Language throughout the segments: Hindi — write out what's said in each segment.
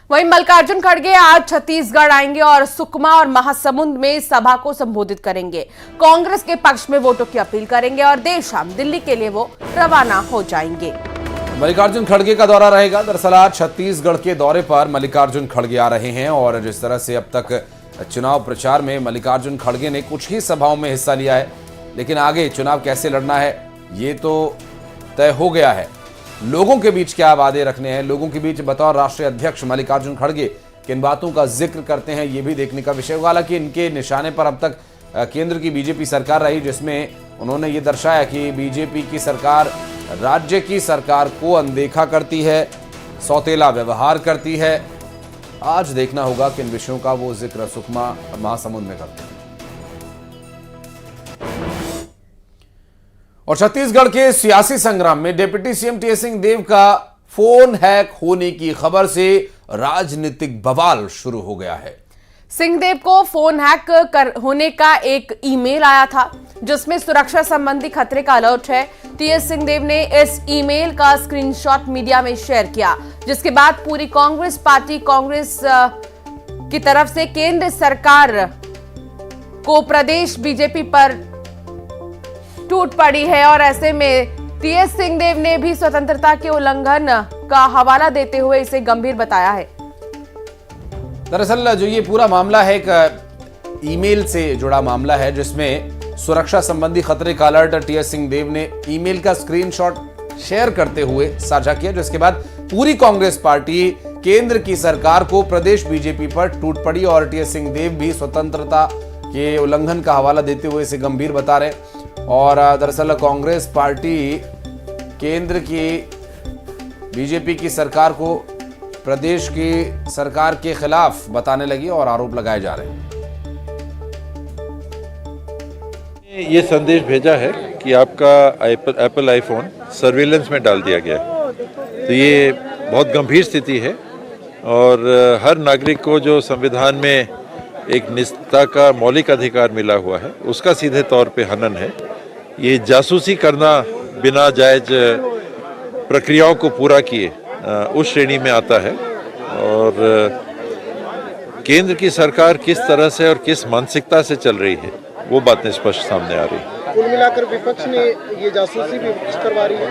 वहीं मल्लिकार्जुन खड़गे आज छत्तीसगढ़ आएंगे और सुकमा और महासमुंद में सभा को संबोधित करेंगे। कांग्रेस के पक्ष में वोटों की अपील करेंगे और देर शाम दिल्ली के लिए वो रवाना हो जाएंगे। मल्लिकार्जुन खड़गे का दौरा रहेगा। दरअसल आज छत्तीसगढ़ के दौरे पर मल्लिकार्जुन खड़गे आ रहे हैं और जिस तरह से अब तक चुनाव प्रचार में मल्लिकार्जुन खड़गे ने कुछ ही सभाओं में हिस्सा लिया है, लेकिन आगे चुनाव कैसे लड़ना है ये तो तय हो गया है। लोगों के बीच क्या वादे रखने हैं, लोगों के बीच बतौर राष्ट्रीय अध्यक्ष मल्लिकार्जुन खड़गे किन बातों का जिक्र करते हैं, ये भी देखने का विषय होगा। हालांकि इनके निशाने पर अब तक केंद्र की बीजेपी सरकार रही, जिसमें उन्होंने ये दर्शाया कि बीजेपी की सरकार राज्य की सरकार को अनदेखा करती है, सौतेला व्यवहार करती है। आज देखना होगा किन विषयों का वो जिक्र सुकमा महासमुंद में करते हैं। और छत्तीसगढ़ के सियासी संग्राम में डिप्टी सीएम टीएस सिंहदेव का फोन हैक होने की खबर से राजनीतिक बवाल शुरू हो गया है। सिंहदेव को फोन हैक होने का एक ईमेल आया था जिसमें सुरक्षा संबंधी खतरे का अलर्ट है। टीएस सिंहदेव ने इस ईमेल का स्क्रीनशॉट मीडिया में शेयर किया, जिसके बाद पूरी कांग्रेस पार्टी कांग्रेस की तरफ से केंद्र सरकार को प्रदेश बीजेपी पर टूट पड़ी है और ऐसे में टीएस सिंहदेव ने भी स्वतंत्रता के उल्लंघन का हवाला देते हुए इसे गंभीर बताया है। दरअसल जो ये पूरा मामला है एक ईमेल से जुड़ा मामला है, जिसमें सुरक्षा संबंधी खतरे का अलर्ट टीएस सिंहदेव ने ईमेल का स्क्रीनशॉट शेयर करते हुए साझा किया, जिसके बाद पूरी कांग्रेस पार्टी केंद्र की सरकार को प्रदेश बीजेपी पर टूट पड़ी और टीएस सिंहदेव भी स्वतंत्रता के उल्लंघन का हवाला देते हुए इसे गंभीर बता रहे। और दरअसल कांग्रेस पार्टी केंद्र की बीजेपी की सरकार को प्रदेश की सरकार के खिलाफ बताने लगी और आरोप लगाए जा रहे हैं। ये संदेश भेजा है कि आपका एप्पल आईफोन सर्विलेंस में डाल दिया गया है, तो ये बहुत गंभीर स्थिति है और हर नागरिक को जो संविधान में एक निजता का मौलिक अधिकार मिला हुआ है उसका सीधे तौर पे हनन है। ये जासूसी करना बिना जायज प्रक्रियाओं को पूरा किए उस श्रेणी में आता है और केंद्र की सरकार किस तरह से और किस मानसिकता से चल रही है वो बातें स्पष्ट सामने आ रही है। कुल मिलाकर विपक्ष ने ये जासूसी भी करवा रही है।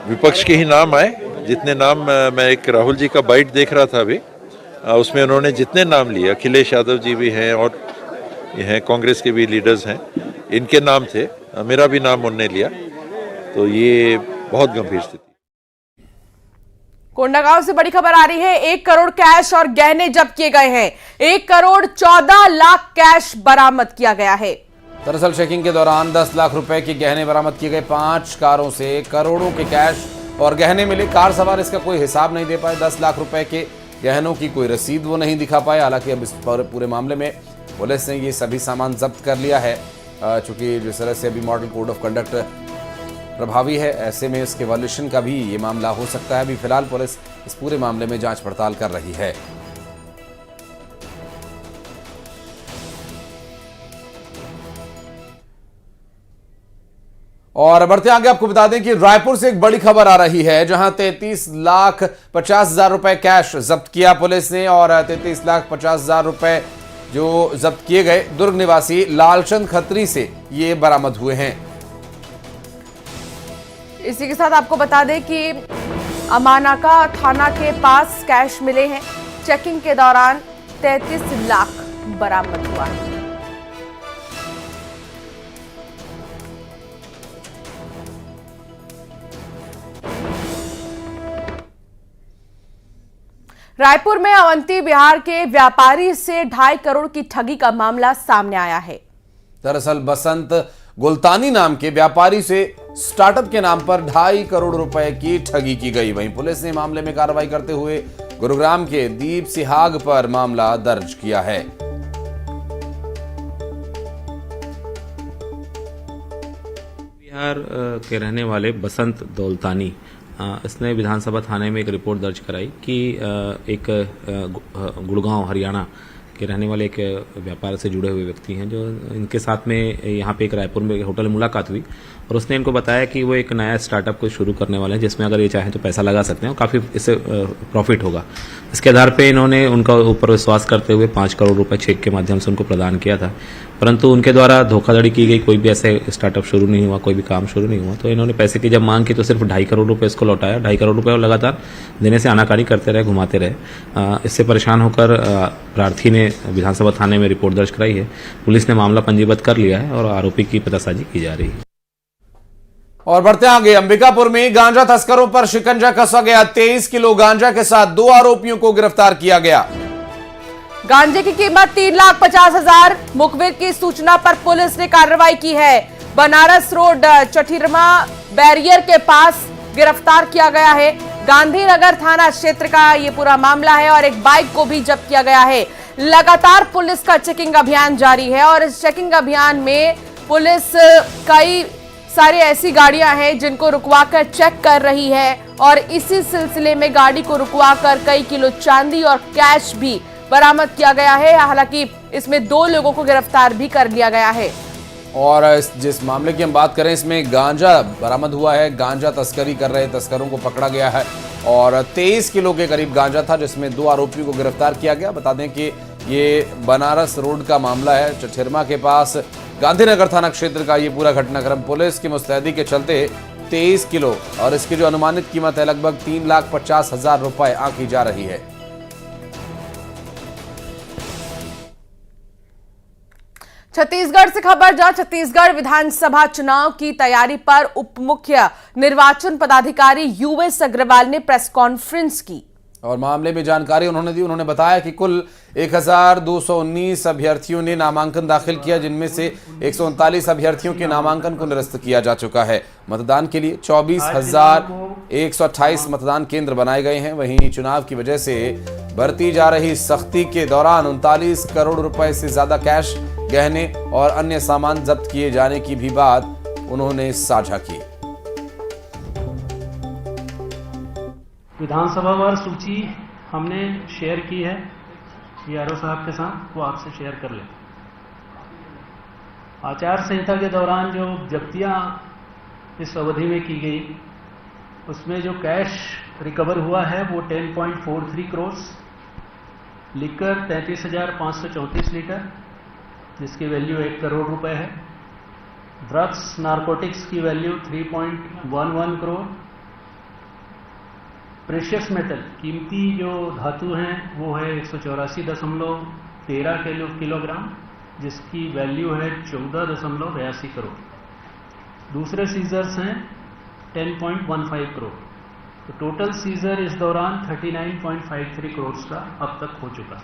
विपक्ष के ही नाम आए, जितने नाम मैं एक राहुल जी का बाइट देख रहा था अभी, उसमें उन्होंने जितने नाम लिए, अखिलेश यादव जी भी हैं और ये हैं कांग्रेस के भी लीडर्स हैं, इनके नाम थे, मेरा भी नाम उन्होंने लिया, तो ये बहुत गंभीर स्थिति। कोंडागांव से बड़ी खबर आ रही है। 1 करोड़ कैश और गहने जब्त किए गए हैं। 1 करोड़ 14 लाख कैश बरामद किया गया है। दरअसल चेकिंग के दौरान 10 लाख रुपए के गहने बरामद किए गए। 5 कारों से करोड़ों के कैश और गहने मिले। कार सवार इसका कोई हिसाब नहीं दे पाए। 10 लाख रुपए के गहनों की कोई रसीद वो नहीं दिखा पाए। हालांकि अब इस पूरे मामले में पुलिस ने ये सभी सामान जब्त कर लिया है। चूंकि जिस तरह से अभी मॉडल कोड ऑफ कंडक्ट प्रभावी है, ऐसे में इसके वॉल्यूशन का भी ये मामला हो सकता है। अभी फिलहाल पुलिस इस पूरे मामले में जांच पड़ताल कर रही है। और बढ़ते आगे आपको बता दें कि रायपुर से एक बड़ी खबर आ रही है, जहां 33,50,000 रुपए कैश जब्त किया पुलिस ने और 33,50,000 रुपए जो जब्त किए गए दुर्ग निवासी लालचंद खत्री से ये बरामद हुए हैं। इसी के साथ आपको बता दें कि अमानाका थाना के पास कैश मिले हैं। चेकिंग के दौरान 33 लाख बरामद हुआ है। रायपुर में अवंती बिहार के व्यापारी से 2.5 करोड़ की ठगी का मामला सामने आया है। दरअसल बसंत गुलतानी नाम के व्यापारी से स्टार्टअप के नाम पर 2.5 करोड़ रुपए की ठगी की गई। वहीं पुलिस ने मामले में कार्रवाई करते हुए गुरुग्राम के दीप सिहाग पर मामला दर्ज किया है। बिहार के रहने वाले बसंत दौलतानी इसने विधानसभा थाने में एक रिपोर्ट दर्ज कराई कि एक गुड़गांव हरियाणा के रहने वाले एक व्यापार से जुड़े हुए व्यक्ति हैं, जो इनके साथ में यहाँ पे एक रायपुर में होटल में मुलाकात हुई और उसने इनको बताया कि वो एक नया स्टार्टअप को शुरू करने वाले हैं जिसमें अगर ये चाहें तो पैसा लगा सकते हैं और काफ़ी इससे प्रॉफिट होगा। इसके आधार पे इन्होंने उनका ऊपर विश्वास करते हुए 5 करोड़ रुपए चेक के माध्यम से उनको प्रदान किया था, परंतु उनके द्वारा धोखाधड़ी की गई, कोई भी ऐसे स्टार्टअप शुरू नहीं हुआ, कोई भी काम शुरू नहीं हुआ। तो इन्होंने पैसे की जब मांग की तो सिर्फ 2.5 करोड़ रुपए इसको लौटाया। 2.5 करोड़ रुपए लगातार देने से आनाकानी करते रहे, घुमाते रहे। इससे परेशान होकर प्रार्थी ने विधानसभा थाने में रिपोर्ट दर्ज कराई है। पुलिस ने मामला पंजीबद्ध कर लिया है और आरोपी की पतासाजी की जा रही है। और बढ़ते आगे, अंबिकापुर में गांजा तस्करों पर शिकंजा कसा गया। 23 किलो गांजा के साथ 2 आरोपियों को गिरफ्तार किया गया। गांजे की कीमत 3,50,000। मुखबिर की सूचना पर पुलिस ने कार्रवाई की है। बनारस रोड चठिरमा बैरियर के पास गिरफ्तार किया गया है। गांधीनगर थाना क्षेत्र का ये पूरा मामला है और एक बाइक को भी जब्त किया गया है। लगातार पुलिस का चेकिंग अभियान जारी है और इस चेकिंग अभियान में पुलिस कई सारी ऐसी गाड़ियां हैं जिनको रुकवाकर चेक कर रही है और इसी सिलसिले में गाड़ी को रुकवाकर कई किलो चांदी और कैश भी बरामद किया गया है। हालांकि इसमें 2 लोगों को गिरफ्तार भी कर लिया गया है। और जिस मामले की हम बात करें, इसमें गांजा बरामद हुआ है। गांजा तस्करी कर रहे तस्करों को पकड़ा गया है और 23 किलो के करीब गांजा था, जिसमें 2 आरोपियों को गिरफ्तार किया गया। बता दें कि ये बनारस रोड का मामला है, चठिरमा के पास गांधीनगर थाना क्षेत्र का ये पूरा घटनाक्रम। पुलिस की मुस्तैदी के चलते 23 किलो और इसकी जो अनुमानित कीमत है लगभग 3,50,000 रुपए आंकी जा रही है। छत्तीसगढ़ से खबर। जहां छत्तीसगढ़ विधानसभा चुनाव की तैयारी पर उप मुख्य निर्वाचन पदाधिकारी यूएस अग्रवाल ने प्रेस कॉन्फ्रेंस की और मामले में जानकारी उन्होंने दी। उन्होंने बताया कि कुल 1,219 अभ्यर्थियों ने नामांकन दाखिल किया, जिनमें से 139 अभ्यर्थियों के नामांकन को निरस्त किया जा चुका है। मतदान के लिए 24,128 मतदान केंद्र बनाए गए हैं। वहीं चुनाव की वजह से बरती जा रही सख्ती के दौरान 39 करोड़ रुपए से ज्यादा कैश, गहने और अन्य सामान जब्त किए जाने की भी बात उन्होंने साझा की। विधानसभावार सूची हमने शेयर की है यारो साहब के साथ, वो आपसे शेयर कर लें। आचार संहिता के दौरान जो जब्तियां इस अवधि में की गई, उसमें जो कैश रिकवर हुआ है वो 10.43 करोड़, लिकर 33,534 लीटर जिसकी वैल्यू 1 करोड़ रुपए है, ड्रग्स नारकोटिक्स की वैल्यू 3.11 करोड़, प्रेशियस मेटल कीमती जो धातु हैं वो है 184.13 किलोग्राम जिसकी वैल्यू है 14.82 करोड़। दूसरे सीजर्स हैं 10.15 करोड़। तो टोटल सीजर इस दौरान 39.53 करोड़ का अब तक हो चुका है।